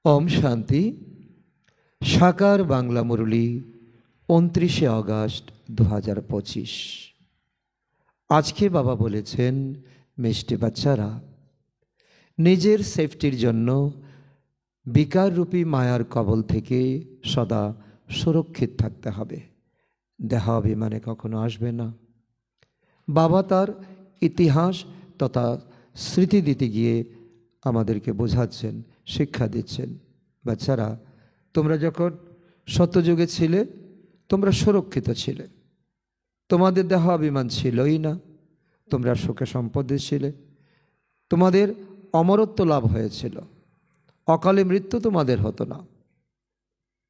ওম শান্তি। সাকার বাংলা মুরলী 29শে আগস্ট 2025। আজকে বাবা বলেছেন, মিষ্টি বাচ্চারা, নিজের সেফটির জন্য বিকাররূপী মায়ার কবল থেকে সদা সুরক্ষিত থাকতে হবে। দেহা অভিমানে কখনো আসবে না। বাবা তার ইতিহাস তথা স্মৃতি দিতে গিয়ে আমাদেরকে বোঝাচ্ছেন, শিক্ষা দিচ্ছেন। বাচ্চারা, তোমরা যখন সত্যযুগে ছিলে তোমরা সুরক্ষিত ছিলে, তোমাদের দেহ অভিমান ছিলই না, তোমরা সুখে সম্পদে ছিলে, তোমাদের অমরত্ব লাভ হয়েছিল, অকালে মৃত্যু তোমাদের হতো না।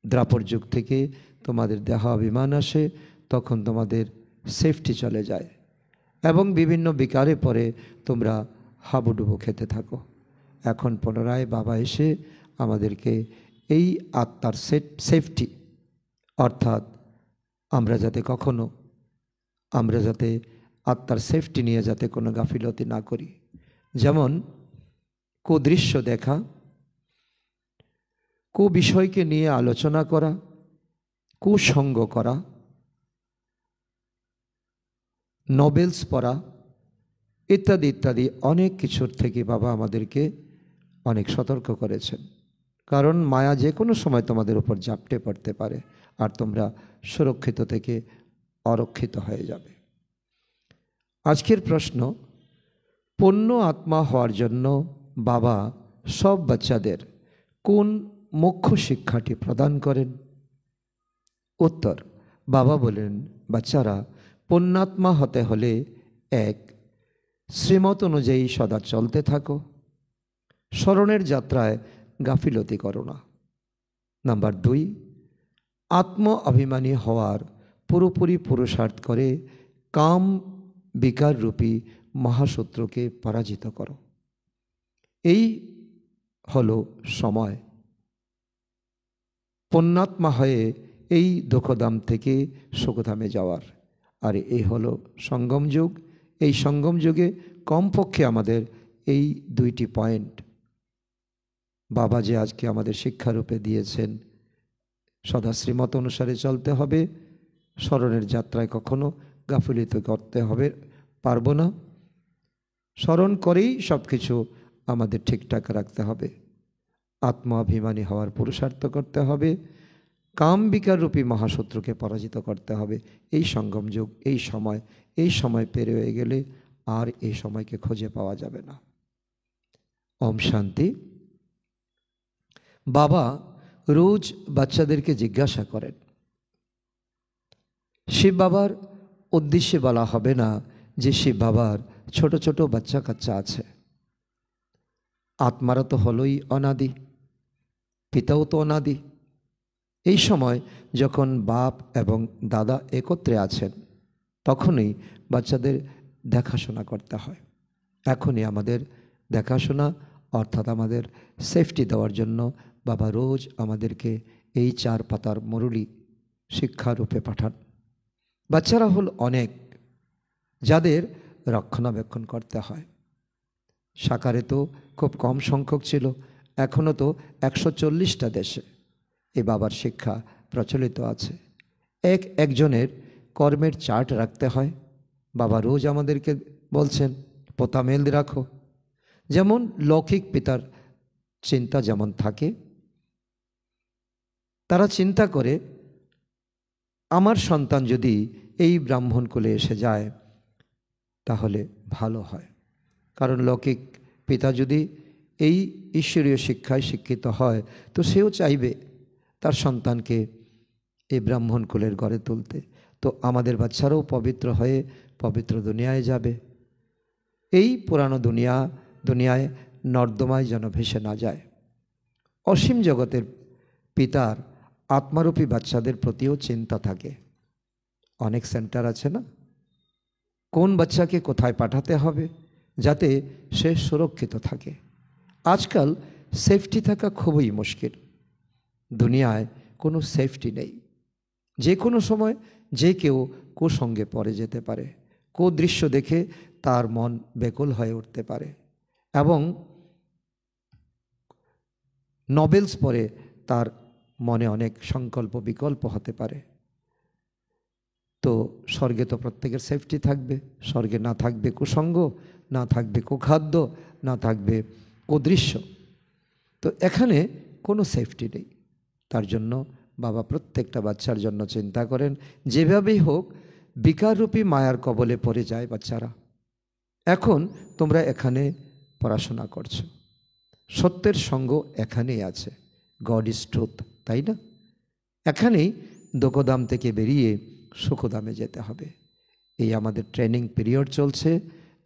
দ্রাপর যুগ থেকে তোমাদের দেহ অভিমান আসে, তখন তোমাদের সেফটি চলে যায় এবং বিভিন্ন বিকারে পরে তোমরা হাবুডুবু খেতে থাকো। এখন পুনরায় বাবা এসে আমাদেরকে এই আত্মার সেফটি, অর্থাৎ আমরা যাতে আত্মার সেফটি নিয়ে যাতে কোনো গাফিলতি না করি। যেমন কুদৃশ্য দেখা, বিষয়কে নিয়ে আলোচনা করা, কুসঙ্গ করা, নোবেলস পড়া ইত্যাদি ইত্যাদি অনেক কিছুর থেকে বাবা আমাদেরকে অনেক সতর্ক করেছেন। কারণ মায়া যে কোনো সময় তোমাদের উপর ঝাপটে পড়তে পারে আর তোমরা সুরক্ষিত থেকে অরক্ষিত হয়ে যাবে। আজকের প্রশ্ন, পূর্ণ আত্মা হওয়ার জন্য বাবা সব বাচ্চাদের কোন মুখ্য শিক্ষাটি প্রদান করেন? উত্তর, বাবা বলেন, বাচ্চারা, পুণ্যাত্মা হতে হলে 1. শ্রীমত অনুযায়ী সদা চলতে থাকো, স্মরণের যাত্রায় গাফিলতি করো না। নাম্বার 2, আত্ম অভিমানী হওয়ার পুরোপুরি পুরুষার্থ করে কাম বিকার রূপী মহাশত্রুকে পরাজিত করো। এই হলো সময় পুণ্যাত্মা হয়ে এই দুঃখধাম থেকে সুখধামে যাওয়ার। আর এই হলো সঙ্গম যুগ। এই সঙ্গম যুগে কমপক্ষে আমাদের এই 2টি পয়েন্ট বাবা যে আজকে আমাদের শিক্ষারূপে দিয়েছেন। সদা শ্রীমত অনুসারে চলতে হবে, স্মরণের যাত্রায় কখনো গাফিলতি করতে পারবো না, স্মরণ করেই সব কিছু আমাদের ঠিকঠাক রাখতে হবে, আত্মাভিমানী হওয়ার পুরুষার্থ করতে হবে, কাম বিকার রূপী মহাশত্রুকে পরাজিত করতে হবে। এই সঙ্গম যুগ, এই সময় পেরিয়ে গেলে আর এই সময়কে খুঁজে পাওয়া যাবে না। ওম শান্তি। বাবা রোজ বাচ্চাদেরকে জিজ্ঞাসা করেন, শিব বাবার উদ্দেশ্যে বলা হবে না যে শিব বাবার ছোট ছোট বাচ্চা কাচ্চা আছে। আত্মারা তো হলোই অনাদি, পিতাও তো অনাদি। এই সময় যখন বাপ এবং দাদা একত্রে আছেন তখনই বাচ্চাদের দেখাশোনা করতে হয়। এখনই আমাদের দেখাশোনা অর্থাৎ আমাদের সেফটি দেওয়ার জন্য বাবা রোজ আমাদেরকে এই 4 পাতার মুরলী শিক্ষারূপে পাঠান। বাচ্চারা হল অনেক, যাদের রক্ষণাবেক্ষণ করতে হয়। সাকারে তো খুব কম সংখ্যক ছিল, এখনও তো 140টা দেশে এই বাবার শিক্ষা প্রচলিত আছে। একজনের কর্মের চার্ট রাখতে হয়। বাবা রোজ আমাদেরকে বলছেন পোতামেল রাখো। যেমন লৌকিক পিতার চিন্তা যেমন থাকে, তারা চিন্তা করে আমার সন্তান যদি এই ব্রাহ্মণ কুলে এসে যায় তাহলে ভালো হয়। কারণ লৌকিক পিতা যদি এই ঈশ্বরীয় শিক্ষায় শিক্ষিত হয় তো সেও চাইবে তার সন্তানকে এই ব্রাহ্মণ কুলের গড়ে তুলতে। তো আমাদের বাচ্চারাও পবিত্র হয়ে পবিত্র দুনিয়ায় যাবে। এই পুরানো দুনিয়ায় নর্দমায় যেন ভেসে না যায়। অসীম জগতের পিতার আত্মারূপী বাচ্চাদের প্রতিও চিন্তা থাকে। অনেক সেন্টার আছে না, কোন বাচ্চাকে কোথায় পাঠাতে হবে যাতে সে সুরক্ষিত থাকে। আজকাল সেফটি থাকা খুবই মুশকিল। দুনিয়ায় কোনো সেফটি নেই। যে কোনো সময় যে কেউ কুসঙ্গে পড়ে যেতে পারে, দৃশ্য দেখে তার মন বেকুল হয়ে উঠতে পারে এবং নভেলস পড়ে তার মনে অনেক সংকল্প বিকল্প হতে পারে। তো স্বর্গে তো প্রত্যেকের সেফটি থাকবে, স্বর্গে না থাকবে কুসঙ্গ, না থাকবে কুখাদ্য, না থাকবে কুদৃশ্য। তো এখানে কোনো সেফটি নেই। তার জন্য বাবা প্রত্যেকটা বাচ্চার জন্য চিন্তা করেন, যেভাবেই হোক বিকাররূপী মায়ার কবলে পড়ে যায় বাচ্চারা। এখন তোমরা এখানে পড়াশোনা করছো, সত্যের সঙ্গ এখানেই আছে, গড ইজ ট্রুথ, তাই না? এখানেই দুঃখধাম থেকে বেরিয়ে সুখধামে যেতে হবে। এই আমাদের ট্রেনিং পিরিয়ড চলছে।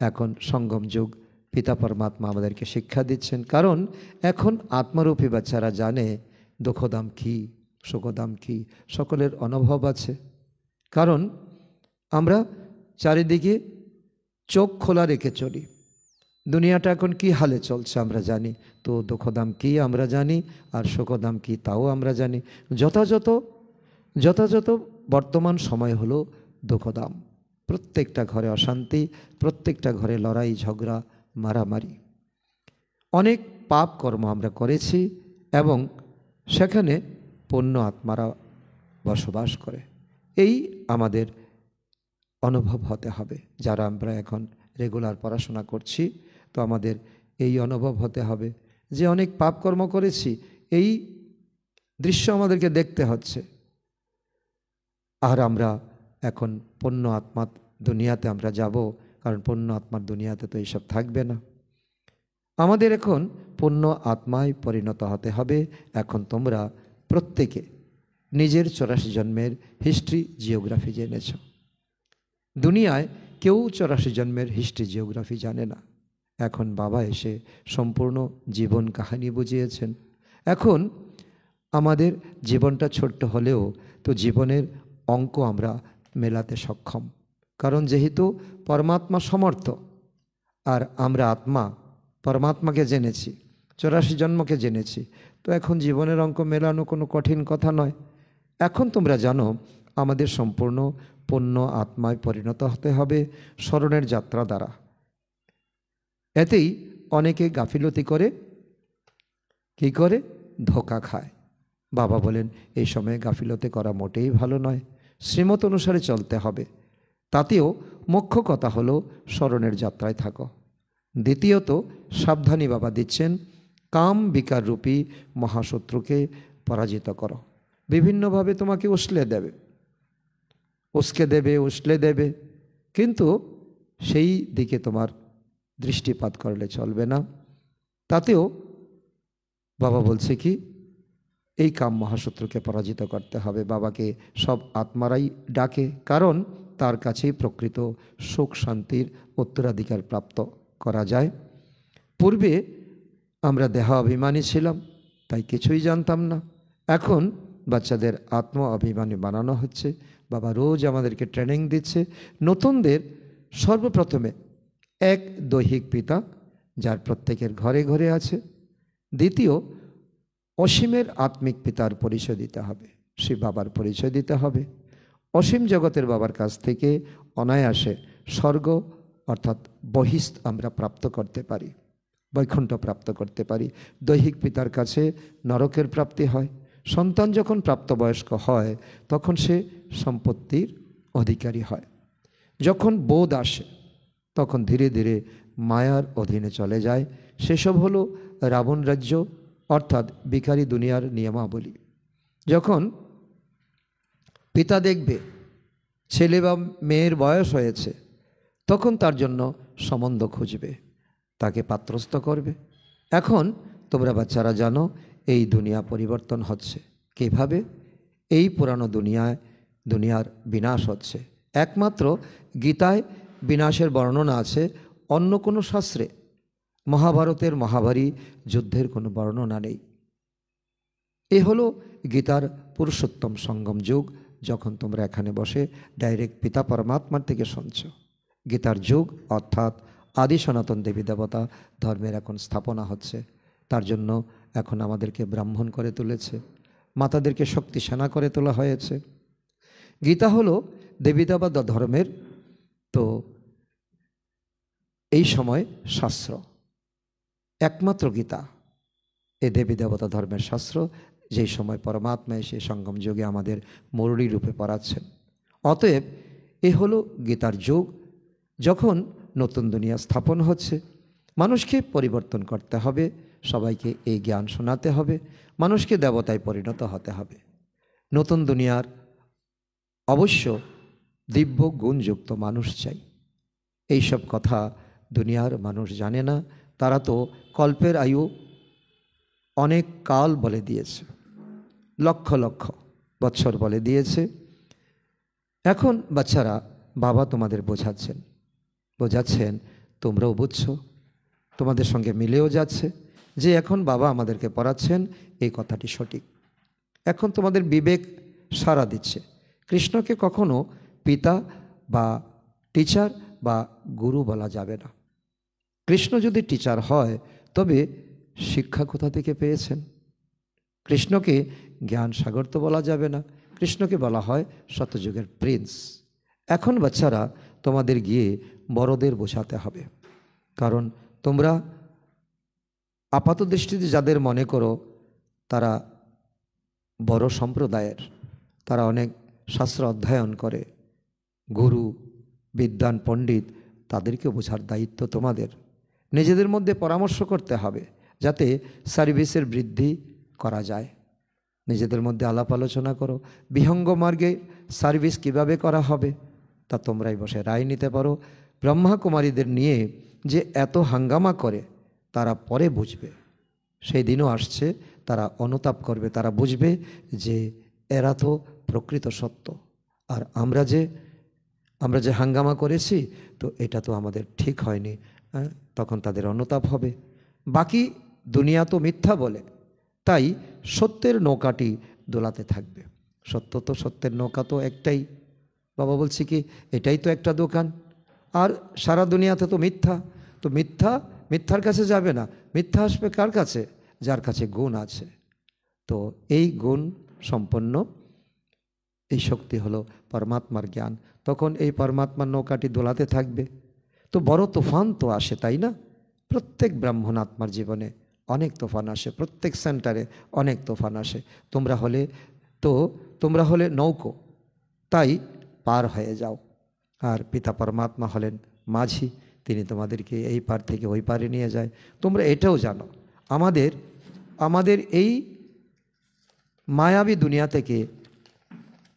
এখন সঙ্গম যুগ, পিতা পরমাত্মা আমাদেরকে শিক্ষা দিচ্ছেন, কারণ এখন আত্মারূপী বাচ্চারা জানে দুঃখধাম কী, সুখধাম কী, সকলের অনুভব আছে। কারণ আমরা চারিদিকে চোখ খোলা রেখে চলি, দুনিয়াটা এখন কী হালে চলছে আমরা জানি, তো দুঃখধাম কী আমরা জানি, আর সুখধাম কী তাও আমরা জানি। যথাযথ বর্তমান সময় হলো দুঃখধাম। প্রত্যেকটা ঘরে অশান্তি, প্রত্যেকটা ঘরে লড়াই ঝগড়া মারামারি, অনেক পাপ কর্ম আমরা করেছি এবং সেখানে পুণ্য আত্মারা বসবাস করে। এই আমাদের অনুভব হতে হবে। যারা আমরা এখন রেগুলার পড়াশোনা করছি, তো আমাদের এই অনুভব হতে হবে যে অনেক পাপকর্ম করেছি, এই দৃশ্য আমাদেরকে দেখতে হচ্ছে। আর আমরা এখন পুণ্য আত্মার দুনিয়াতে আমরা যাব, কারণ পুণ্য আত্মার দুনিয়াতে তো এইসব থাকবে না। আমাদের এখন পুণ্য আত্মায় পরিণত হতে হবে। এখন তোমরা প্রত্যেকে নিজের 84 জন্মের হিস্ট্রি জিওগ্রাফি জেনেছ। দুনিয়ায় কেউ 84 জন্মের হিস্ট্রি জিওগ্রাফি জানে না। এখন বাবা এসে সম্পূর্ণ জীবন কাহিনী বুঝিয়েছেন। এখন আমাদের জীবনটা ছোট্ট হলেও তো জীবনের অঙ্ক আমরা মেলাতে সক্ষম, কারণ যেহেতু পরমাত্মা সমর্থ আর আমরা আত্মা পরমাত্মাকে জেনেছি, 84 জন্মকে জেনেছি, তো এখন জীবনের অঙ্ক মেলানো কোনো কঠিন কথা নয়। এখন তোমরা জানো আমাদের সম্পূর্ণ পুণ্য আত্মায় পরিণত হতে হবে স্মরণের যাত্রা দ্বারা। এতেই অনেকে গাফিলতি করে, কি করে, ধোঁকা খায়। বাবা বলেন এই সময়ে গাফিলতি করা মোটেই ভালো নয়, শ্রীমত অনুসারে চলতে হবে। তাতেও মুখ্য কথা হলো স্মরণের যাত্রায় থাকো। দ্বিতীয়ত সাবধানী বাবা দিচ্ছেন, কাম বিকার রূপী মহাশত্রুকে পরাজিত করো। বিভিন্নভাবে তোমাকে উস্কে দেবে, কিন্তু সেই দিকে তোমার দৃষ্টিপাত করলে চলবে না। তাতেও বাবা বলছে কি, এই কাম মহাশত্রুকে পরাজিত করতে হবে। বাবাকে সব আত্মারাই ডাকে, কারণ তার কাছেই প্রকৃত সুখ শান্তির উত্তরাধিকার প্রাপ্ত করা যায়। পূর্বে আমরা দেহ অভিমানী ছিলাম, তাই কিছুই জানতাম না। এখন বাচ্চাদের আত্ম অভিমানী বানানো হচ্ছে। বাবা রোজ আমাদেরকে ট্রেনিং দিচ্ছে। নতুনদের সর্বপ্রথমে এক দৈহিক পিতা, যার প্রত্যেকের ঘরে ঘরে আছে। দ্বিতীয়, অসীমের আত্মিক পিতার পরিচয় দিতে হবে, শিব বাবার পরিচয় দিতে হবে। অসীম জগতের বাবার কাছ থেকে অনায়াসে স্বর্গ অর্থাৎ বহিস্থ আমরা প্রাপ্ত করতে পারি, বৈকুণ্ঠ প্রাপ্ত করতে পারি। দৈহিক পিতার কাছে নরকের প্রাপ্তি হয়। সন্তান যখন প্রাপ্তবয়স্ক হয় তখন সে সম্পত্তির অধিকারী হয়। যখন বোধ আসে তখন ধীরে ধীরে মায়ার অধীনে চলে যায়। সেসব হলো রাবণ রাজ্য অর্থাৎ ভিখারি দুনিয়ার নিয়মাবলী। যখন পিতা দেখবে ছেলে বা মেয়ের বয়স হয়েছে, তখন তার জন্য সম্বন্ধ খুঁজবে, তাকে পাত্রস্থ করবে। এখন তোমরা বাচ্চারা জানো এই দুনিয়া পরিবর্তন হচ্ছে কিভাবে। এই পুরানো দুনিয়ার বিনাশ হচ্ছে। একমাত্র গীতায় বিনাশের বর্ণনা আছে, অন্য কোনো শাস্ত্রে মহাভারতের মহাভারী যুদ্ধের কোনো বর্ণনা নেই। এ হলো গীতার পুরুষোত্তম সঙ্গম যুগ, যখন তোমরা এখানে বসে ডাইরেক্ট পিতা পরমাত্মার থেকে শুনছ। গীতার যুগ অর্থাৎ আদি সনাতন দেবী দেবতা ধর্মের এখন স্থাপনা হচ্ছে। তার জন্য এখন আমাদেরকে ব্রাহ্মণ করে তুলেছে, মাতাদেরকে শক্তি সেনা করে তোলা হয়েছে। গীতা হলো দেবী দেবতা ধর্মের তো এই সময় শাস্ত্র, একমাত্র গীতা। এ দেবী দেবতা ধর্মের শাস্ত্র যেই সময় পরমাত্মা এসে সঙ্গম যোগে আমাদের মুরলী রূপে পড়াচ্ছেন। অতএব এ হলো গীতার যুগ, যখন নতুন দুনিয়া স্থাপন হচ্ছে। মানুষকে পরিবর্তন করতে হবে, সবাইকে এই জ্ঞান শোনাতে হবে, মানুষকে দেবতায় পরিণত হতে হবে। নতুন দুনিয়ার অবশ্য দিব্য গুণযুক্ত মানুষ চাই। এইসব কথা দুনিয়ার মানুষ জানে না। তারা তো কল্পের আয়ু অনেক কাল বলে দিয়েছে, লক্ষ লক্ষ বৎসর বলে দিয়েছে। এখন বাচ্চারা বাবা তোমাদের বোঝাচ্ছেন, তোমরাও বুঝছো, তোমাদের সঙ্গে মিলেও যাচ্ছে যে এখন বাবা আমাদেরকে পড়াচ্ছেন এই কথাটি সঠিক। এখন তোমাদের বিবেক সাড়া দিচ্ছে। কৃষ্ণকে কখনো পিতা বা টিচার বা গুরু বলা যাবে না। কৃষ্ণ যদি টিচার হয় তবে শিক্ষা কোথা থেকে পেয়েছেন? কৃষ্ণকে জ্ঞান সাগর তো বলা যাবে না। কৃষ্ণকে বলা হয় শতযুগের প্রিন্স। এখন বাচ্চারা তোমাদের গিয়ে বড়দের বোঝাতে হবে, কারণ তোমরা আপাত দৃষ্টিতে যাদের মনে করো তারা বড় সম্প্রদায়ের, তারা অনেক শাস্ত্র অধ্যয়ন করে, গুরু বিদ্বান পণ্ডিত, তাদেরকে বোঝার দায়িত্ব তোমাদের। নিজেদের মধ্যে পরামর্শ করতে হবে যাতে সার্ভিসের বৃদ্ধি করা যায়। নিজেদের মধ্যে আলাপ আলোচনা করো, বিহঙ্গ মার্গে সার্ভিস কিভাবে করা হবে তা তোমরাই বসে রায় নিতে পারো। ব্রহ্মা কুমারীদের নিয়ে যে এত হাঙ্গামা করে তারা পরে বুঝবে, সেই দিনও আসছে, তারা অনুতাপ করবে, তারা বুঝবে যে এরা তো প্রকৃত সত্য, আর আমরা যে হাঙ্গামা করেছি তো এটা তো আমাদের ঠিক হয়নি। তখন তাদের অনুতাপ হবে। বাকি দুনিয়া তো মিথ্যা বলে, তাই সত্যের নৌকাটি দোলাতে থাকবে। সত্যের নৌকা তো একটাই। বাবা বলছি কি, এটাই তো একটা দোকান, আর সারা দুনিয়াতে তো মিথ্যা। তো মিথ্যার কাছে যাবে না, মিথ্যা আসবে কার কাছে? যার কাছে গুণ আছে। তো এই গুণ সম্পন্ন এই শক্তি হলো পরমাত্মার জ্ঞান। তখন এই পরমাত্মার নৌকাটি দোলাতে থাকবে। তো বড় তুফান তো আসে, তাই না? প্রত্যেক ব্রাহ্মণ আত্মার জীবনে অনেক তুফান আসে, প্রত্যেক সেন্টারে অনেক তুফান আসে। তোমরা হলে নৌকো, তাই পার হয়ে যাও। আর পিতা পরমাত্মা হলেন মাঝি, তিনি তোমাদেরকে এই পার থেকে ওই পারে নিয়ে যায়। তোমরা এটাও জানো, আমাদের এই মায়াবী দুনিয়া থেকে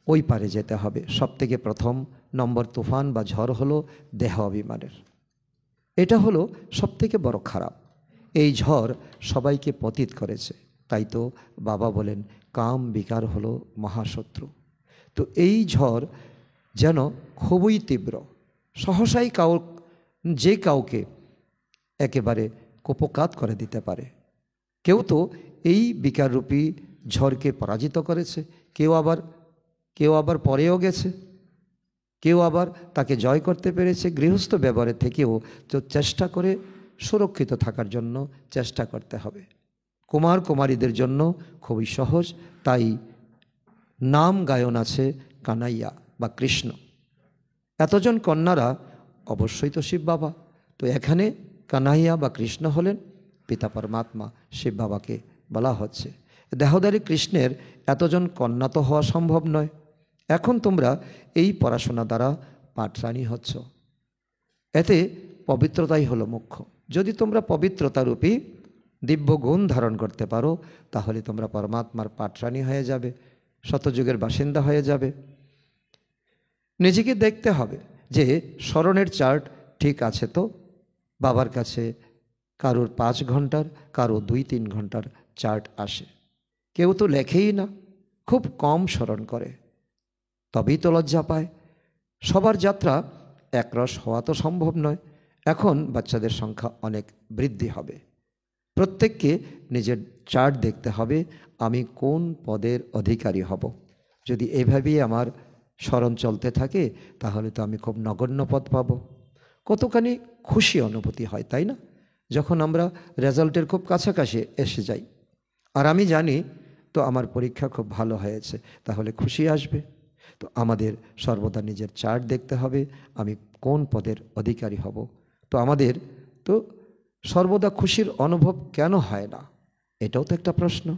ওই পারে যেতে হবে। সব থেকে প্রথম নম্বর তুফান বা ঝড় হলো দেহ অভিমানের। এটা হলো সব থেকে বড় খারাপ। এই ঝড় সবাইকে পতিত করেছে। তাই তো বাবা বলেন কাম বিকার হলো মহাশত্রু। তো এই ঝড় যেন খুবই তীব্র, সহসাই যে কাউকে একেবারে কুপকাত করে দিতে পারে। কেউ তো এই বিকাররূপী ঝড়কে পরাজিত করেছে, কেউ আবার পরেও গেছে, কেউ আবার তাকে জয় করতে পেরেছে। গৃহস্থ ব্যবহারের থেকেও তো চেষ্টা করে সুরক্ষিত থাকার জন্য চেষ্টা করতে হবে। কুমার কুমারীদের জন্য খুবই সহজ, তাই নাম গায়ন আছে কানাইয়া বা কৃষ্ণ। এতজন কন্যারা অবশ্যই তো শিব বাবা। তো এখানে কানাইয়া বা কৃষ্ণ হলেন পিতা পরমাত্মা, শিব বাবাকে বলা হচ্ছে। দেহধারী কৃষ্ণের এতজন কন্যা তো হওয়া সম্ভব নয়। এখন তোমরা এই পড়াশোনা দ্বারা পাঠরানী হচ্ছ, এতে পবিত্রতাই হলো মুখ্য। যদি তোমরা পবিত্রতারূপী দিব্য গুণ ধারণ করতে পারো তাহলে তোমরা পরমাত্মার পাঠরানী হয়ে যাবে, শতযুগের বাসিন্দা হয়ে যাবে। নিজেকে দেখতে হবে যে স্মরণের চার্ট ঠিক আছে তো। বাবার কাছে কারোর 5 ঘন্টার, কারো 2-3 ঘন্টার চার্ট আসে। কেউ তো লেখেই না, খুব কম স্মরণ করে, তবেই তো লজ্জা পায়। সবার যাত্রা একরস হওয়া তো সম্ভব নয়। এখন বাচ্চাদের সংখ্যা অনেক বৃদ্ধি হবে। প্রত্যেককে নিজের চার্ট দেখতে হবে, আমি কোন পদের অধিকারী হব। যদি এভাবেই আমার স্মরণ চলতে থাকে তাহলে তো আমি খুব নগণ্য পদ পাব। কতখানি খুশি অনুভূতি হয়, তাই না? যখন আমরা রেজাল্টের খুব কাছাকাছি এসে যাই আর আমি জানি তো আমার পরীক্ষা খুব ভালো হয়েছে, তাহলে খুশি আসবে। তো আমাদের সর্বদা নিজের চার্ট দেখতে হবে, আমি কোন পদের অধিকারী হব। তো আমাদের তো সর্বদা খুশির অনুভব কেন হয় না? এটাও তো একটা প্রশ্ন।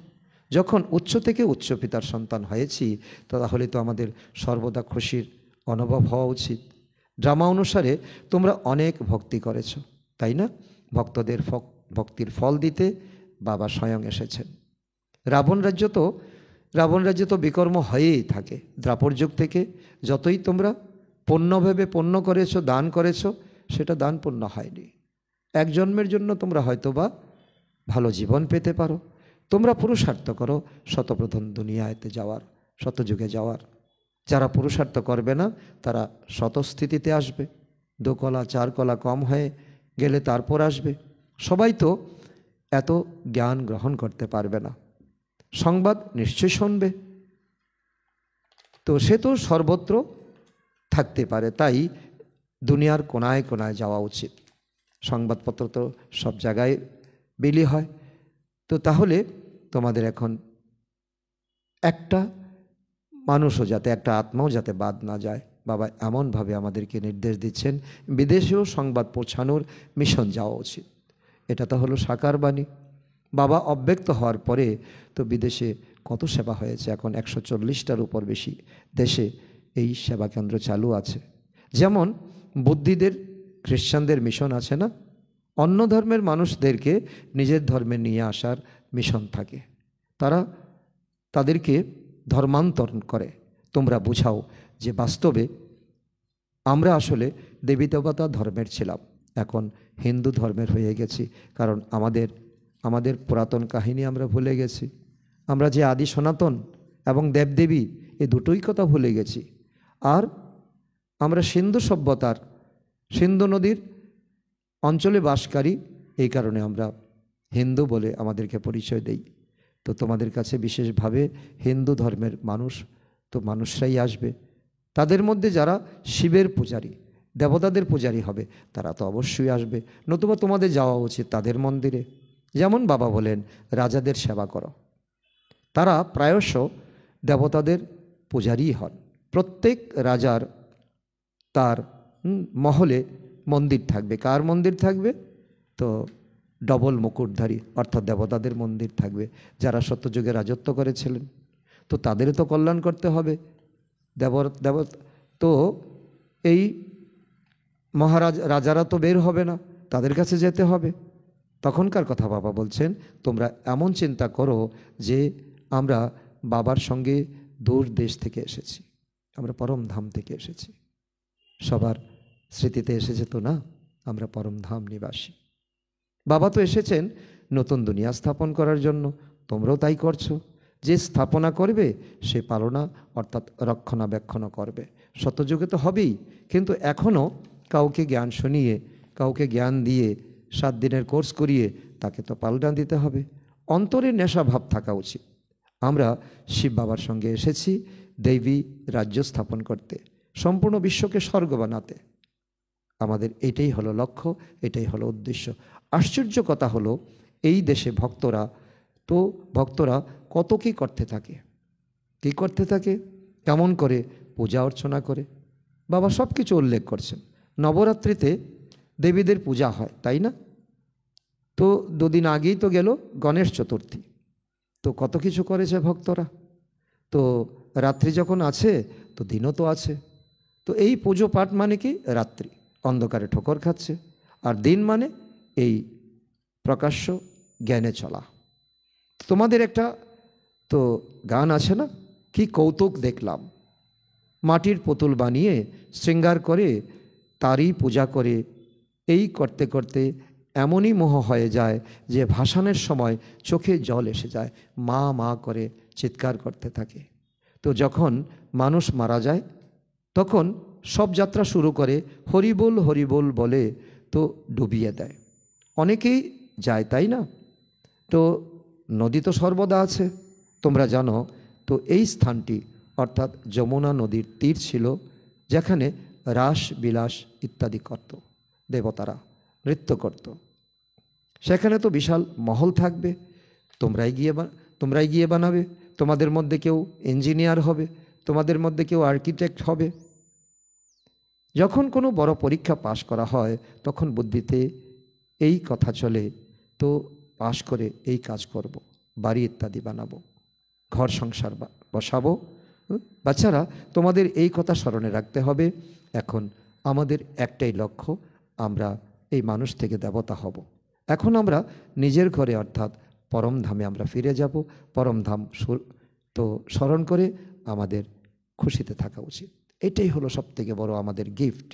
যখন উচ্চ থেকে উচ্চ পিতার সন্তান হয়েছি, তাহলে তো আমাদের সর্বদা খুশির অনুভব হওয়া উচিত। ড্রামা অনুসারে তোমরা অনেক ভক্তি করেছ, তাই না? ভক্তদের ভক্তির ফল দিতে বাবা স্বয়ং এসেছেন। রাবণ রাজ্য তো বিকর্ম হয়েই থাকে। দ্রাপর যুগ থেকে যতই তোমরা পণ্য ভেবে পণ্য করেছ, দান করেছ, সেটা দান পণ্য হয়নি। এক জন্মের জন্য তোমরা হয়তোবা ভালো জীবন পেতে পারো। তোমরা পুরুষার্থ করো শতপ্রথম দুনিয়াতে যাওয়ার, শতযুগে যাওয়ার। যারা পুরুষার্থ করবে না তারা শতস্থিতিতে আসবে। 2 কলা 4 কলা কম হয়ে গেলে তারপর আসবে। সবাই তো এত জ্ঞান গ্রহণ করতে পারবে না। সংবাদ নিশ্চয় শুনবে, তো সে তো সর্বত্র থাকতে পারে, তাই দুনিয়ার কোনায় কোনায় যাওয়া উচিত। সংবাদপত্র তো সব জায়গায় বিলি হয়। তো তাহলে তোমাদের এখন একটা মানুষও যাতে, একটা আত্মাও যাতে বাদ না যায়, বাবা এমনভাবে আমাদেরকে নির্দেশ দিচ্ছেন। বিদেশেও সংবাদ পৌঁছানোর মিশন যাওয়া উচিত। এটা তো হলো সাকার বাণী। বাবা অব্যক্ত হওয়ার পরে তো বিদেশে কত সেবা হয়েছে। এখন 140টার উপর বেশি দেশে এই সেবা কেন্দ্র চালু আছে। যেমন বুদ্ধিদের, খ্রিস্টানদের মিশন আছে না, অন্য ধর্মের মানুষদেরকে নিজের ধর্মে নিয়ে আসার মিশন থাকে। তারা তাদেরকে ধর্মান্তরণ করে। তোমরা বুঝাও যে বাস্তবে আমরা আসলে দেবী দেবতা ধর্মের ছিলাম, এখন হিন্দু ধর্মের হয়ে গেছি। কারণ আমাদের পুরাতন কাহিনী আমরা ভুলে গেছি। আমরা যে আদি সনাতন এবং দেবদেবী, এই দুটোই কথা ভুলে গেছি। আর আমরা সিন্ধু সভ্যতার, সিন্ধু নদীর অঞ্চলে বাসকারী, এই কারণে আমরা হিন্দু বলে আমাদেরকে পরিচয় দেই। তো তোমাদের কাছে বিশেষভাবে হিন্দু ধর্মের মানুষরাই আসবে। তাদের মধ্যে যারা শিবের পূজারী, দেবতাদের পূজারী হবে, তারা তো অবশ্যই আসবে। নতুবা তোমাদের যাওয়া উচিত তাদের মন্দিরে। যেমন বাবা বলেন, রাজাদের সেবা করো। তারা প্রায়শ দেবতাদের পূজারী হন। প্রত্যেক রাজার তার মহলে মন্দির থাকবে। কার মন্দির থাকবে? তো ডবল মুকুটধারী অর্থাৎ দেবতাদের মন্দির থাকবে, যারা সত্যযুগে রাজত্ব করেছিলেন। তো তাদেরও তো কল্যাণ করতে হবে। তো এই রাজারা তো বের হবে না, তাদের কাছে যেতে হবে। তখনকার কথা বাবা বলছেন, তোমরা এমন চিন্তা করো যে আমরা বাবার সঙ্গে দূর দেশ থেকে এসেছি, আমরা পরম ধাম থেকে এসেছি। সবার স্মৃতিতে এসেছে তো না, আমরা পরম ধাম নিবাসী। বাবা তো এসেছেন নতুন দুনিয়া স্থাপন করার জন্য। তোমরাও তাই করছো। যে স্থাপনা করবে সে পালনা অর্থাৎ রক্ষণাবেক্ষণ করবে। শতযুগে তো হবেই, কিন্তু এখনও কাউকে জ্ঞান শুনিয়ে, কাউকে জ্ঞান দিয়ে 7 দিনের কোর্স করিয়ে তাকে তো পাল্টা দিতে হবে। অন্তরে নেশা ভাব থাকা উচিত। আমরা শিব বাবার সঙ্গে এসেছি দেবী রাজ্য স্থাপন করতে, সম্পূর্ণ বিশ্বকে স্বর্গ বানাতে। আমাদের এটাই হলো লক্ষ্য, এটাই হলো উদ্দেশ্য। আশ্চর্য কথা হলো, এই দেশে ভক্তরা কত কী করতে থাকে, কেমন করে পূজা অর্চনা করে। বাবা সব কিছু উল্লেখ করছেন। নবরাত্রিতে দেবীদের পূজা হয়, তাই না? তো 2 দিন আগেই তো গেল গণেশ চতুর্থী। তো কত কিছু করেছে ভক্তরা। তো রাত্রি যখন আছে তো দিনও তো আছে। তো এই পুজো পাঠ মানে কি? রাত্রি অন্ধকারে ঠোকর খাচ্ছে, আর দিন মানে এই প্রকাশ্য জ্ঞানে চলা। তোমাদের একটা তো গান আছে না, কি কৌতুক দেখলাম, মাটির পুতুল বানিয়ে শৃঙ্গার করে তারই পূজা করে। এই করতে করতে এমনই মোহ হয়ে যায় যে ভাসানের সময় চোখে জল এসে যায়, মা মা করে চিৎকার করতে থাকে। তো যখন মানুষ মারা যায় তখন সব যাত্রা শুরু করে হরিবোল হরিবোল বলে, তো ডুবিয়ে দেয়। অনেকেই যায়, তাই না? তো নদী তো সর্বদা আছে, তোমরা জানো। তো এই স্থানটি অর্থাৎ যমুনা নদীর তীর ছিল, যেখানে রাস বিলাস ইত্যাদি করত, দেবতারা নৃত্য করত। সেখানে তো বিশাল মহল থাকবে, তোমরাই গিয়ে বানাবে। তোমাদের মধ্যে কেউ ইঞ্জিনিয়ার হবে, তোমাদের মধ্যে কেউ আর্কিটেক্ট হবে। যখন কোনো বড় পরীক্ষা পাশ করা হয় তখন বুদ্ধিতে এই কথা চলে, তো পাশ করে এই কাজ করব। বাড়ি ইত্যাদি বানাবো, ঘর সংসার বসাবো। বাচ্চারা, তোমাদের এই কথা স্মরণে রাখতে হবে। এখন আমাদের একটাই লক্ষ্য, আমরা এই মানুষ থেকে দেবতা হব। এখন আমরা নিজের ঘরে অর্থাৎ পরমধামে আমরা ফিরে যাব। পরমধাম তো স্মরণ করে আমাদের খুশিতে থাকা উচিত। এটাই হলো সবথেকে বড় আমাদের গিফট।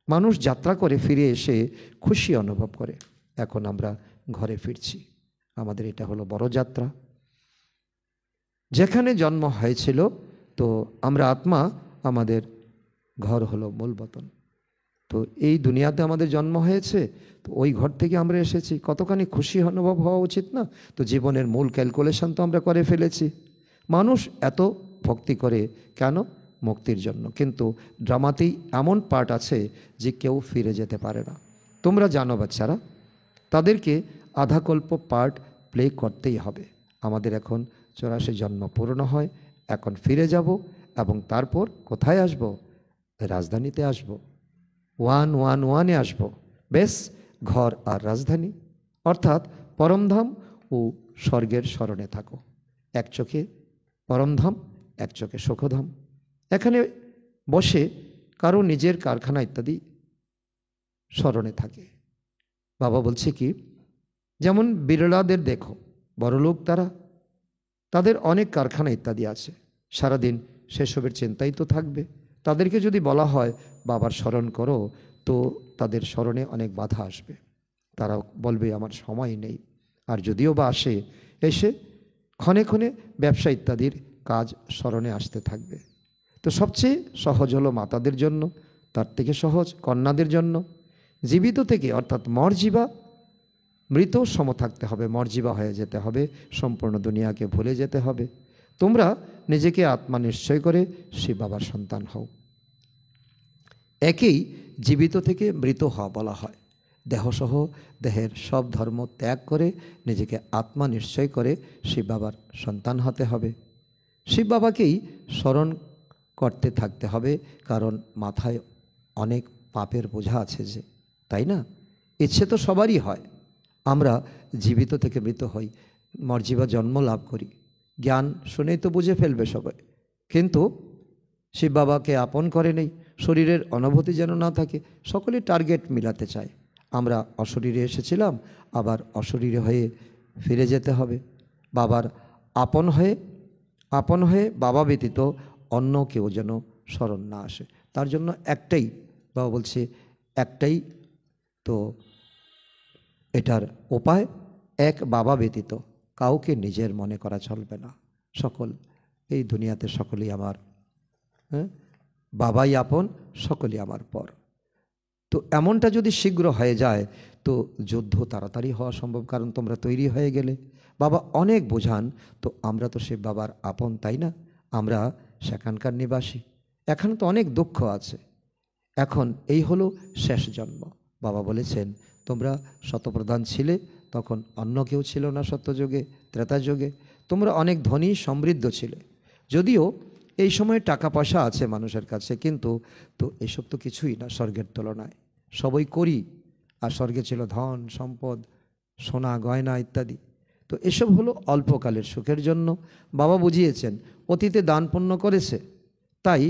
মানুষ যাত্রা করে ফিরে এসে খুশি অনুভব করে। এখন আমরা ঘরে ফিরছি, আমাদের এটা হলো বড় যাত্রা। যেখানে জন্ম হয়েছিল, তো আমরা আত্মা, আমাদের ঘর হলো মূল বতন। তো এই দুনিয়াতে আমাদের জন্ম হয়েছে, তো ওই ঘর থেকে আমরা এসেছি, কতখানি খুশি অনুভব হওয়া উচিত না? তো জীবনের মূল ক্যালকুলেশন তো আমরা করে ফেলেছি। মানুষ এত ভক্তি করে কেন? মুক্তির জন্য। কিন্তু ড্রামাতেই এমন পার্ট আছে যে কেউ ফিরে যেতে পারে না। তোমরা জানো বাচ্চারা, তাদেরকে আধাকল্প পার্ট প্লে করতেই হবে। আমাদের এখন 84 জন্ম পূর্ণ হয়, এখন ফিরে যাব এবং তারপর কোথায় আসব? রাজধানীতে আসব, 111-এ আসব। বেশ, ঘর আর রাজধানী অর্থাৎ পরমধাম ও স্বর্গের স্মরণে থাকো। এক চোখে পরমধাম, এক চোখে সুখধাম। এখানে বসে কারো নিজের কারখানা ইত্যাদি স্মরণে থাকে। বাবা বলছে কি, যেমন বিরলাদের দেখো, বড়লোক তারা, তাদের অনেক কারখানা ইত্যাদি আছে, সারাদিন সেসবের চিন্তাই তো থাকবে। তাদেরকে যদি বলা হয় বাবার স্মরণ করো, তো তাদের স্মরণে অনেক বাধা আসবে। তারা বলবে আমার সময় নেই। আর যদিও বা আসে, এসে ক্ষণে ক্ষণে ব্যবসা ইত্যাদির কাজ স্মরণে আসতে থাকবে। তো সবচেয়ে সহজ হলো মাতাদের জন্য, তার থেকে সহজ কন্যাদের জন্য। জীবিত থেকে অর্থাৎ মরজিবা, মৃত সম থাকতে হবে, মরজিবা হয়ে যেতে হবে, সম্পূর্ণ দুনিয়াকে ভুলে যেতে হবে। তোমরা নিজেকে আত্মা নিশ্চয় করে শিব বাবার সন্তান হও। একেই জীবিত থেকে মৃত হওয়া বলা হয়। দেহসহ দেহের সব ধর্ম ত্যাগ করে নিজেকে আত্মা নিশ্চয় করে শিব বাবার সন্তান হতে হবে। শিব বাবাকেই স্মরণ করতে থাকতে হবে, কারণ মাথায় অনেক পাপের বোঝা আছে যে, তাই না? ইচ্ছে তো সবারই হয়, আমরা জীবিত থেকে মৃত হই, মর্জিবা জন্ম লাভ করি। জ্ঞান শুনেই তো বুঝে ফেলবে সবাই, কিন্তু শিব বাবাকে আপন করে নেই, শরীরের অনুভূতি যেন না থাকে। সকলে টার্গেট মিলাতে চায়। আমরা অশরীরে এসেছিলাম, আবার অশরীরে হয়ে ফিরে যেতে হবে। বাবার আপন হয়ে বাবা ব্যতীত অন্য কেউ যেন স্মরণ না আসে। তার জন্য একটাই, বাবা বলছে একটাই তো এটার উপায়, এক বাবা ব্যতীত কাউকে নিজের মনে করা চলবে না। সকল এই দুনিয়াতে সকলেই আমার, বাবাই আপন, সকলেই আমার পর। তো এমনটা যদি শীঘ্র হয়ে যায়, তো যুদ্ধ তাড়াতাড়ি হওয়া সম্ভব, কারণ তোমরা তৈরি হয়ে গেলে। বাবা অনেক বোঝান, তো আমরা তো সে বাবার আপন, তাই না? আমরা সেখানকার নিবাসী। এখানে তো অনেক দুঃখ আছে। এখন এই হলো শেষ জন্ম। বাবা বলেছেন তোমরা শতপ্রধান ছিলে, তখন অন্য কেউ ছিল না সত্যযুগে, ত্রেতাযুগে। তোমরা অনেক ধনী সমৃদ্ধ ছিলে, যদিও এই সময় টাকা পয়সা আছে মানুষের কাছে, কিন্তু তো এসব তো কিছুই না স্বর্গের তুলনায়। সবই করি, আর স্বর্গে ছিল ধন সম্পদ, সোনা গয়না ইত্যাদি। তো এসব হলো অল্পকালের সুখের জন্য। বাবা বুঝিয়েছেন অতীতে দান পুণ্য করেছে, তাই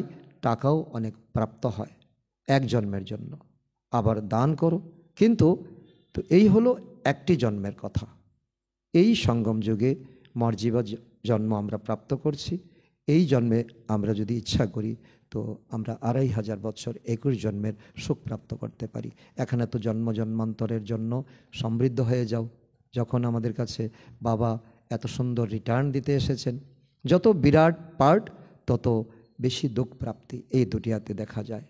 টাকাও অনেক প্রাপ্ত হয় এক জন্মের জন্য। আবার দান করো, কিন্তু তো এই হলো একটি জন্মের কথা। এই সঙ্গম যুগে মর্জিবা জন্ম আমরা প্রাপ্ত করছি। এই জন্মে আমরা যদি ইচ্ছা করি, তো আমরা 2500 বছর 21 জন্মের সুখ প্রাপ্ত করতে পারি। এখানে তো জন্ম জন্মান্তরের জন্য সমৃদ্ধ হয়ে যাও। যখন আমাদের কাছে বাবা এত সুন্দর রিটার্ন দিতে এসেছেন, যত বিরাট পার্ট, তত বেশি দুঃখ প্রাপ্তি এই দুটিয়াতে দেখা যায়।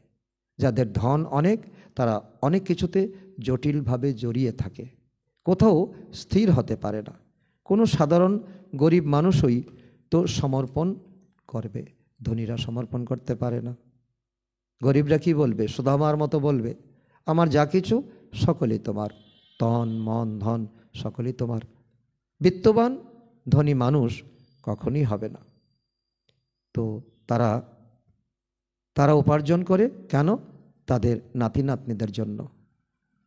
যাদের ধন অনেক, তারা অনেক কিছুতে জটিলভাবে জড়িয়ে থাকে, কোথাও স্থির হতে পারে না। কোনো সাধারণ গরিব মানুষই তো সমর্পণ করবে, ধনীরা সমর্পণ করতে পারে না। গরিবরা কি বলবে? সুদামার মতো বলবে, আমার যা কিছু সকলেই তোমার, তন মন ধন সকলেই তোমার। বিত্তবান ধনী মানুষ কখনই হবে না। তো তারা উপার্জন করে কেন? তাদের নাতি নাতনিদের জন্য,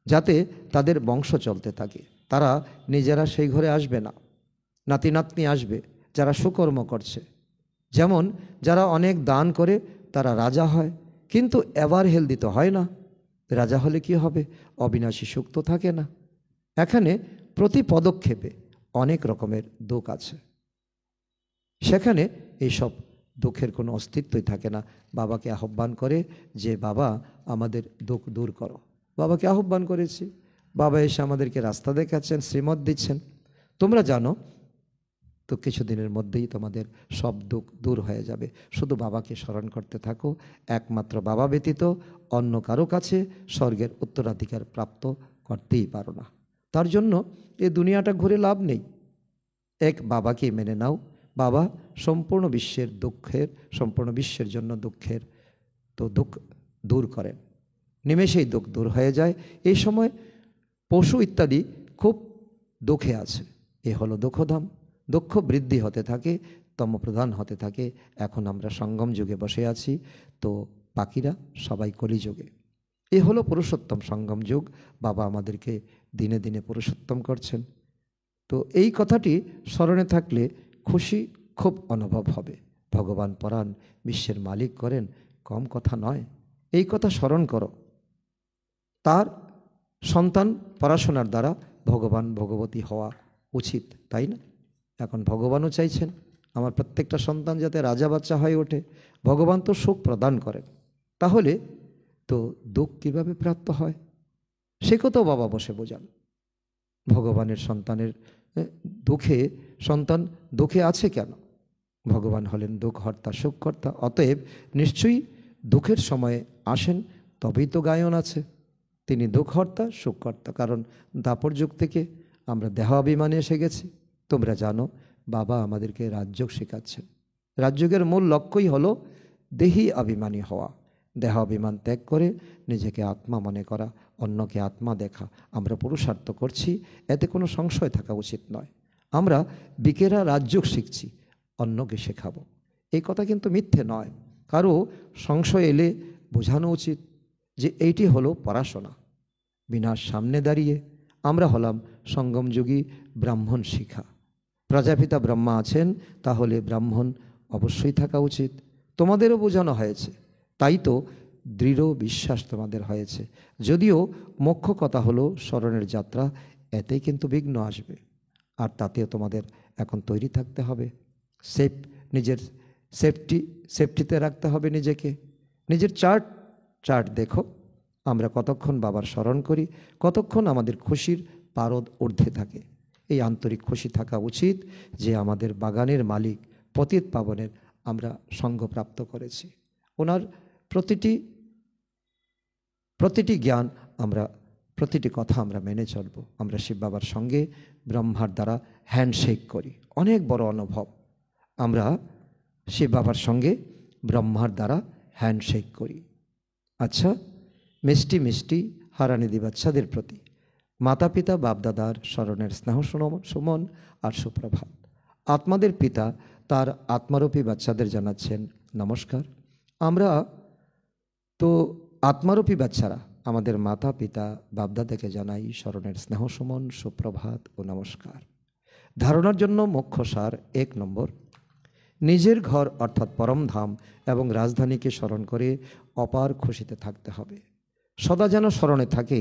যাতে তাদের বংশ চলতে থাকে। তারা নিজেরা সেই ঘরে আসবে না, নাতি নাতনি আসবে যারা সুকর্ম করছে। যেমন যারা অনেক দান করে তারা রাজা হয়, কিন্তু এভার হেলদি তো হয় না। রাজা হলে কি হবে? অবিনাশী সুখ তো থাকে না। এখানে প্রতি পদক্ষেপে অনেক রকমের দুঃখ আছে, সেখানে এইসব দুঃখের কোনো অস্তিত্বই থাকে না। বাবাকে আহ্বান করে যে বাবা আমাদের দুঃখ দূর করো। বাবাকে আহ্বান করেছি, বাবা এসে আমাদেরকে রাস্তা দেখাচ্ছেন, শ্রীমত দিচ্ছেন। তোমরা জানো তো কিছুদিনের মধ্যেই তোমাদের সব দুঃখ দূর হয়ে যাবে। শুধু বাবাকে স্মরণ করতে থাকো। একমাত্র বাবা ব্যতীত অন্য কারো কাছে স্বর্গের উত্তরাধিকার প্রাপ্ত করতেই পারো না। তার জন্য এই দুনিয়াটা ঘুরে লাভ নেই। এক বাবাকে মেনে নাও। বাবা সম্পূর্ণ বিশ্বের দুঃখের, সম্পূর্ণ বিশ্বের জন্য দুঃখের তো দুঃখ দূর করেন, নিমেষেই দুঃখ দূর হয়ে যায়। এই সময় পশু ইত্যাদি খুব দুঃখে আছে, এ হলো দুঃখধাম। দুঃখ বৃদ্ধি হতে থাকে, তমপ্রধান হতে থাকে। এখন আমরা সঙ্গম যুগে বসে আছি, তো বাকিরা সবাই কলিযুগে। এ হলো পুরুষোত্তম সঙ্গম যুগ। বাবা আমাদেরকে দিনে দিনে পুরুষোত্তম করছেন। তো এই কথাটি স্মরণে থাকলে খুশি খুব অনুভব হবে। ভগবান পরাণ, বিশ্বের মালিক করেন, কম কথা নয়। এই কথা স্মরণ করো। তার সন্তান পড়াশোনার দ্বারা ভগবান ভগবতী হওয়া উচিত, তাই না? এখন ভগবানও চাইছেন আমার প্রত্যেকটা সন্তান যাতে রাজা বাচ্চা হয়ে ওঠে। ভগবান তো সুখ প্রদান করেন, তাহলে তো দুঃখ কীভাবে প্রাপ্ত হয় সে কথাও বাবা বসে বোঝান। ভগবানের সন্তানের দুঃখে, সন্তান দুঃখে আছে কেন? ভগবান হলেন দুঃখহর্তা, সুখকর্তা। অতএব নিশ্চয়ই দুঃখের সময়ে আসেন, তবেই তো গায়ন আছে। তিনি দুঃখহর্তা, সুখকর্তা। কারণ দাপর যুগ থেকে আমরা দেহাভিমানে এসে গেছি। তোমরা জানো বাবা আমাদেরকে রাজযোগ শেখাচ্ছেন। রাজযোগের মূল লক্ষ্যই হলো দেহি অভিমানী হওয়া, দেহাভিমান ত্যাগ করে নিজেকে আত্মা মনে করা, অন্যকে আত্মা দেখা। আমরা পুরুষার্থ করছি, এতে কোনো সংশয় থাকা উচিত নয়। আমরা বিকেরা রাজযোগ শিখছি, অন্যকে শেখাবো, এই কথা কিন্তু মিথ্যে নয়। কারো সংশয় এলে বোঝানো উচিত যে এইটি হলো পড়াশোনা। বিনার সামনে দাঁড়িয়ে আমরা হলাম সঙ্গমযোগী ব্রাহ্মণ শিখা। প্রজাপিতা ব্রহ্মা আছেন, তাহলে ব্রাহ্মণ অবশ্যই থাকা উচিত। তোমাদেরও বোঝানো হয়েছে, তাই তো দৃঢ় বিশ্বাস তোমাদের হয়েছে। যদিও মুখ্য কথা হলো স্মরণের যাত্রা, এতেই কিন্তু বিঘ্ন আসবে। আর তাতেও তোমাদের এখন তৈরি থাকতে হবে। নিজের সেফটিতে রাখতে হবে নিজেকে। নিজের চার্ট দেখো, আমরা কতক্ষণ বাবার স্মরণ করি, কতক্ষণ আমাদের খুশির পারদ ঊর্ধ্বে থাকে। এই আন্তরিক খুশি থাকা উচিত যে আমাদের বাগানের মালিক পতিত পাবনের আমরা সঙ্গ প্রাপ্ত করেছি। ওনার প্রতিটি জ্ঞান আমরা, প্রতিটি কথা আমরা মেনে চলব। আমরা শিব বাবার সঙ্গে ব্রহ্মার দ্বারা হ্যান্ডশেক করি, অনেক বড় অনুভব। আমরা শিব বাবার সঙ্গে ব্রহ্মার দ্বারা হ্যান্ডশেক করি। আচ্ছা, মিষ্টি মিষ্টি হারানিধি বাচ্চাদের প্রতি মাতা পিতা বাপদাদার স্মরণের স্নেহ সুমন আর সুপ্রভাত। আত্মাদের পিতা তার আত্মারূপী বাচ্চাদের জানাচ্ছেন নমস্কার। আমরা তো আত্মারূপী বাচ্চারা আমাদের মাতা পিতা বাপদাদাকে জানাই স্মরণের স্নেহ সুমন, সুপ্রভাত ও নমস্কার। ধারণার জন্য মুখ্য সার: 1 নম্বর, নিজের ঘর অর্থাৎ পরমধাম এবং রাজধানীকে স্মরণ করে অপার খুশিতে থাকতে হবে। সদা যেন স্মরণে থাকে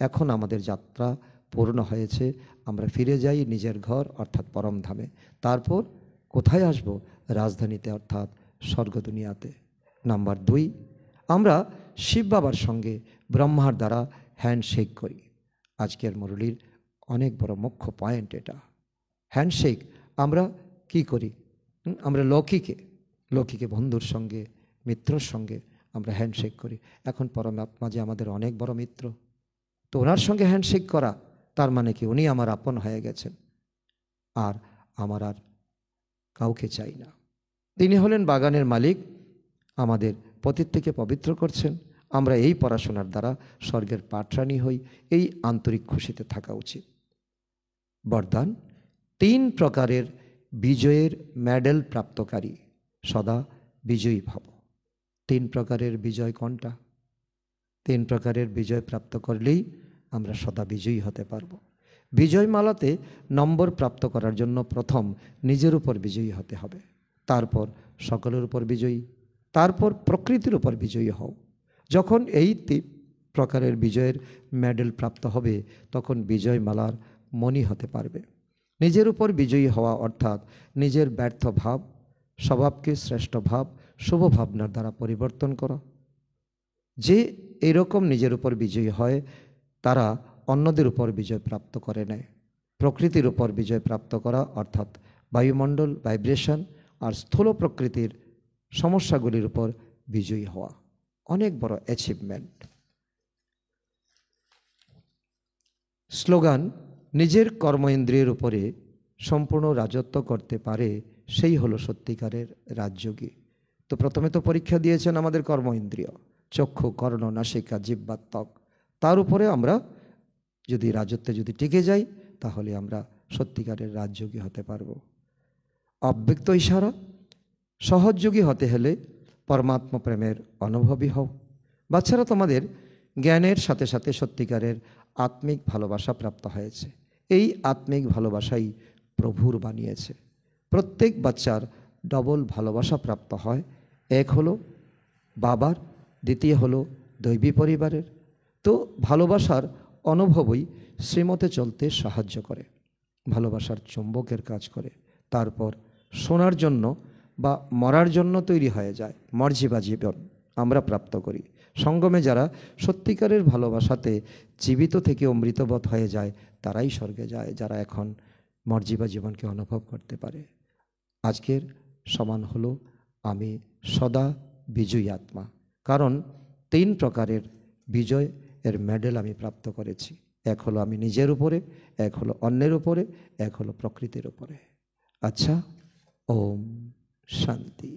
এখন আমাদের যাত্রা পূর্ণ হয়েছে, আমরা ফিরে যাই নিজের ঘর অর্থাৎ পরমধামে। তারপর কোথায় আসব? রাজধানীতে অর্থাৎ স্বর্গ দুনিয়াতে। নাম্বার 2, আমরা শিব বাবার সঙ্গে ব্রহ্মার দ্বারা হ্যান্ডশেক করি। আজকের মুরলির অনেক বড় মুখ্য পয়েন্ট এটা। হ্যান্ডশেক আমরা কি করি? আমরা লৌকিকে বন্ধুর সঙ্গে, মিত্রর সঙ্গে আমরা হ্যান্ডশেক করি। এখন পরমাত্মা যে আমাদের অনেক বড় মিত্র, তো ওনার সঙ্গে হ্যান্ডশেক করা তার মানে কি উনি আমার আপন হয়ে গেছেন, আর আমার আর কাউকে চাই না। তিনি হলেন বাগানের মালিক, আমাদের পতিত থেকে পবিত্র করছেন। আমরা এই পড়াশোনার দ্বারা স্বর্গের পাটরানি হই। এই আন্তরিক খুশিতে থাকা উচিত। বরদান: 3 প্রকারের বিজয়ের মেডেল প্রাপ্তকারী সদা বিজয়ী ভব। 3 প্রকারের বিজয় কোনটা? 3 প্রকারের বিজয় প্রাপ্ত করলেই আমরা সদা বিজয়ী হতে পারব। বিজয়মালাতে নম্বর প্রাপ্ত করার জন্য প্রথম নিজের উপর বিজয়ী হতে হবে, তারপর সকলের উপর বিজয়ী, তারপর প্রকৃতির উপর বিজয়ী হও। যখন এই প্রকারের বিজয়ের মেডেল প্রাপ্ত হবে তখন বিজয়মালার মণি হতে পারবে। নিজের উপর বিজয়ী হওয়া অর্থাৎ নিজের ব্যর্থ ভাব, স্বভাবকে শ্রেষ্ঠ ভাব, শুভ ভাবনার দ্বারা পরিবর্তন করা। যে এরকম নিজের উপর বিজয়ী হয় তারা অন্যদের উপর বিজয় প্রাপ্ত করে নেয়। প্রকৃতির উপর বিজয় প্রাপ্ত করা অর্থাৎ বায়ুমণ্ডল, ভাইব্রেশন আর স্থূল প্রকৃতির সমস্যাগুলির উপর বিজয়ী হওয়া অনেক বড় অ্যাচিভমেন্ট। স্লোগান, নিজের কর্মেন্দ্রিয়ের উপরে সম্পূর্ণ রাজত্ব করতে পারে সেই হলো সত্যিকারের রাজযোগী। তো প্রথমে তো পরীক্ষা দিয়েছেন আমাদের কর্মেন্দ্রিয়, চক্ষু, কর্ণ, নাসিকা, জিহ্বা, ত্বক। তার উপরে আমরা যদি রাজত্বে যদি টিকে যাই তাহলে আমরা সত্যিকারের রাজযোগী হতে পারবো। অব্যক্ত ইশারা, সহযোগী হতে হলে পরমাত্মা প্রেমের অনুভবী হও। বাচ্চারা, তোমাদের জ্ঞানের সাথে সাথে সত্যিকারের আত্মিক ভালোবাসা প্রাপ্ত হয়েছে। এই আত্মিক ভালোবাসাই প্রভুর বানিয়েছে। প্রত্যেক বাচ্চার ডবল ভালোবাসা প্রাপ্ত হয়। এক হলো বাবার, দ্বিতীয় হলো দৈবী পরিবারের। তো ভালোবাসার অনুভবই শ্রীমতে চলতে সাহায্য করে, ভালোবাসার চুম্বকের কাজ করে। তারপর শোনার জন্য বা মরার জন্য তৈরি হয়ে যায়। মর্জিবা জীবন আমরা প্রাপ্ত করি। সঙ্গমে যারা সত্যিকারের ভালোবাসাতে জীবিত থেকে অমৃতবৎ হয়ে যায় তারাই স্বর্গে যায়, যারা এখন মর্জিবা জীবনকে অনুভব করতে পারে। আজকের সমান হলো আমি সদা বিজয়ী আত্মা, কারণ 3 প্রকারের বিজয় এর মেডেল আমি প্রাপ্ত করেছি। এক হলো আমি নিজের উপরে, এক হলো অন্যের উপরে, এক হলো প্রকৃতির উপরে। আচ্ছা, ওম শান্তি।